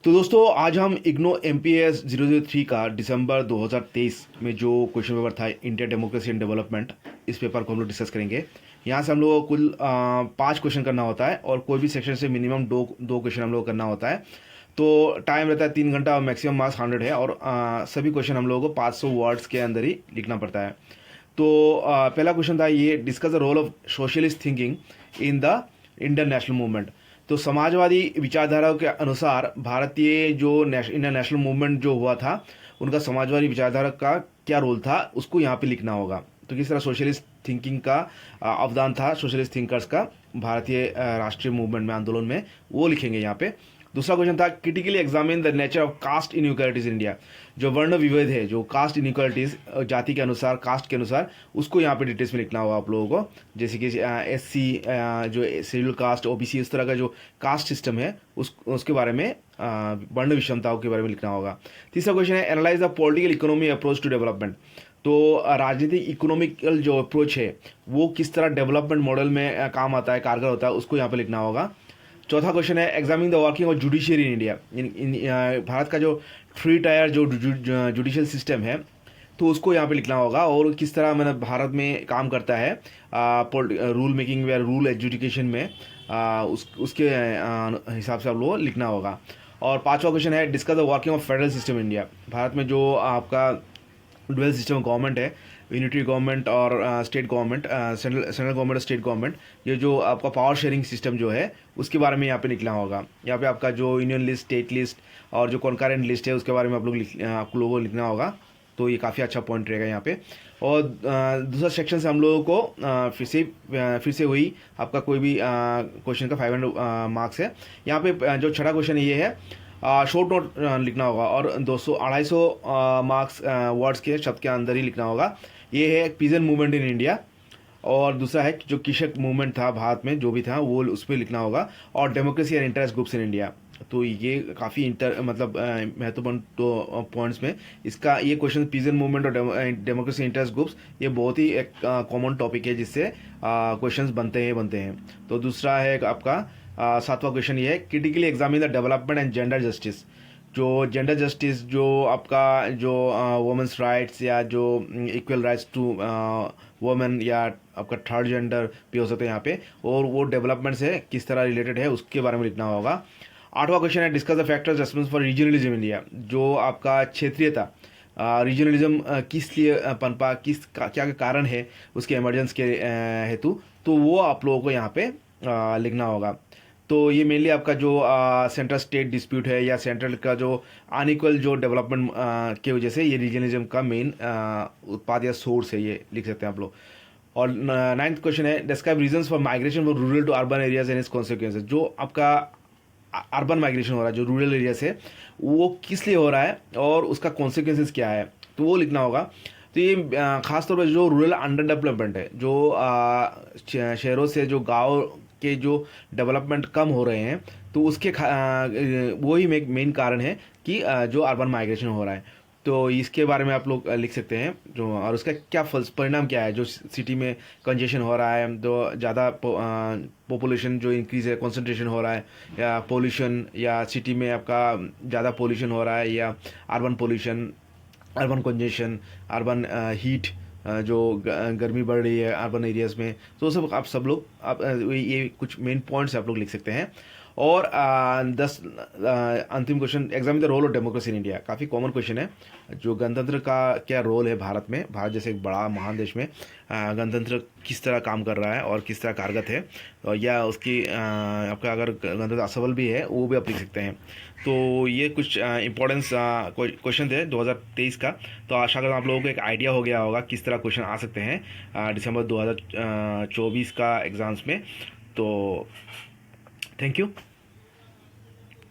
तो दोस्तों आज हम इग्नो MPS 003 का दिसंबर 2023 में जो क्वेश्चन पेपर था इंडिया डेमोक्रेसी एंड डेवलपमेंट, इस पेपर को हम लोग डिस्कस करेंगे। यहाँ से हम लोग को कुल 5 क्वेश्चन करना होता है और कोई भी सेक्शन से मिनिमम दो क्वेश्चन हम लोग को करना होता है। तो टाइम रहता है 3 घंटा और मैक्सिमम मार्क्स 100 है और सभी क्वेश्चन हम लोगों को 500 वर्ड्स के अंदर ही लिखना पड़ता है। तो पहला क्वेश्चन था ये, discuss the role of socialist thinking in the Indian national movement. तो समाजवादी विचारधारा के अनुसार भारतीय जो इंडियन नेशनल मूवमेंट जो हुआ था, उनका समाजवादी विचारधारा का क्या रोल था, उसको यहाँ पे लिखना होगा। तो किस तरह सोशलिस्ट थिंकिंग का अवदान था, सोशलिस्ट थिंकर्स का भारतीय राष्ट्रीय मूवमेंट में, आंदोलन में, वो लिखेंगे यहाँ पे। दूसरा क्वेश्चन था, critically examine the nature of caste inequalities in India. जो वर्ण विभेद है, जो कास्ट इनइक्वालिटीज, जाति के अनुसार, कास्ट के अनुसार, उसको यहाँ पे डिटेल्स में लिखना होगा आप लोगों को। जैसे कि SC, जो शेड्यूल कास्ट, OBC, इस तरह का जो कास्ट सिस्टम है, उसके बारे में, वर्ण विषमताओं के बारे में लिखना होगा। तीसरा क्वेश्चन है, analyse the political economy approach to development. तो राजनीतिक इकोनॉमिकल जो अप्रोच है वो किस तरह डेवलपमेंट मॉडल में काम आता है, कारगर होता है, उसको यहाँ पे लिखना होगा। चौथा क्वेश्चन है, examine the working of judiciary in India. Bharat का जो 3 टायर जो जुडिशियल सिस्टम है, तो उसको यहाँ पे लिखना होगा और किस तरह मतलब भारत में काम करता है रूल मेकिंग या रूल एजुकेशन में, उसके हिसाब से आप लोगों को लिखना होगा। और पांचवा क्वेश्चन है, discuss the working of federal system India. Bharat में जो आपका डुअल सिस्टम गवर्नमेंट है, यूनिटरी गवर्नमेंट और state government, central government, state government, ये जो आपका पावर शेयरिंग सिस्टम जो है, उसके बारे में यहाँ पे लिखना होगा। यहाँ पे आपका जो यूनियन लिस्ट, स्टेट लिस्ट और जो कॉन्करेंट लिस्ट है, उसके बारे में आप लोगों को लिखना होगा। तो ये काफ़ी अच्छा पॉइंट रहेगा यहाँ पे। और दूसरा सेक्शन से हम लोगों को फिर से वही आपका कोई भी क्वेश्चन का 500 मार्क्स है। यहाँ पे जो छठा क्वेश्चन ये है, शॉर्ट नोट लिखना होगा और 200-250 मार्क्स वर्ड्स के शब्द के अंदर ही लिखना होगा। ये है पीजन मूवमेंट इन इंडिया, और दूसरा है जो कृषक मूवमेंट था भारत में, जो भी था वो उस पर लिखना होगा, और democracy and interest groups in India. तो ये काफ़ी मतलब महत्वपूर्ण तो पॉइंट्स में इसका ये क्वेश्चन, पीजन मूवमेंट और डेमोक्रेसी इंटरेस्ट ग्रुप्स, ये बहुत ही एक कॉमन टॉपिक है जिससे क्वेश्चंस बनते हैं। तो दूसरा है आपका सातवां क्वेश्चन ये है, critically examine the development and gender justice. जो जेंडर जस्टिस, जो आपका जो वुमेन्स राइट्स या जो इक्वल राइट्स टू वुमेन या आपका थर्ड जेंडर भी हो सकते हैं यहाँ पे, और वो डेवलपमेंट से किस तरह रिलेटेड है, उसके बारे में लिखना होगा। आठवां क्वेश्चन है, discuss the factors response for regionalism India. जो आपका क्षेत्रीयता, रीजनलिज्म किस लिए पनपा, क्या क्या कारण है उसके इमरजेंस के हेतु, तो वो आप लोगों को यहाँ पे लिखना होगा। तो ये मेनली आपका जो सेंट्रल स्टेट डिस्प्यूट है या सेंट्रल का जो अनइक्वल जो डेवलपमेंट के वजह से ये रीजनलिज्म का मेन उत्पाद या सोर्स है, ये लिख सकते हैं आप लोग। और 9th क्वेश्चन है, describe reasons for migration from rural to urban areas and its consequences. जो आपका अर्बन माइग्रेशन हो रहा है जो रूरल एरिया से, वो किस लिए हो रहा है और उसका कॉन्सिक्वेंसेज क्या है, तो वो लिखना होगा। तो ये खासतौर पर जो रूरल अंडर डेवलपमेंट है, जो शहरों से जो गांव के जो डेवलपमेंट कम हो रहे हैं, तो उसके वो ही मेन कारण है कि जो अर्बन माइग्रेशन हो रहा है। तो इसके बारे में आप लोग लिख सकते हैं जो, और उसका क्या परिणाम क्या है, जो सिटी में कंजेशन हो रहा है, जो ज़्यादा पॉपुलेशन जो इंक्रीज है, कंसंट्रेशन हो रहा है, या पोल्यूशन, या सिटी में आपका ज़्यादा पोल्यूशन हो रहा है, या urban pollution, urban congestion, urban heat, जो गर्मी बढ़ रही है अर्बन एरियाज में, तो सब आप सब लोग ये कुछ मेन पॉइंट्स आप लोग लिख सकते हैं। और 10 अंतिम question, examine the role of democracy in India. काफ़ी कॉमन क्वेश्चन है, जो गणतंत्र का क्या रोल है भारत में, भारत जैसे एक बड़ा महान देश में गणतंत्र किस तरह काम कर रहा है और किस तरह कारगर है, और या उसकी आपका अगर गणतंत्र असफल भी है, वो भी आप लिख सकते हैं। तो ये कुछ इंपॉर्टेंस क्वेश्चन थे 2023 का। तो आशा करता हूँ आप लोगों को एक आइडिया हो गया होगा किस तरह क्वेश्चन आ सकते हैं दिसंबर 2024 का एग्ज़ाम्स में। तो थैंक यू।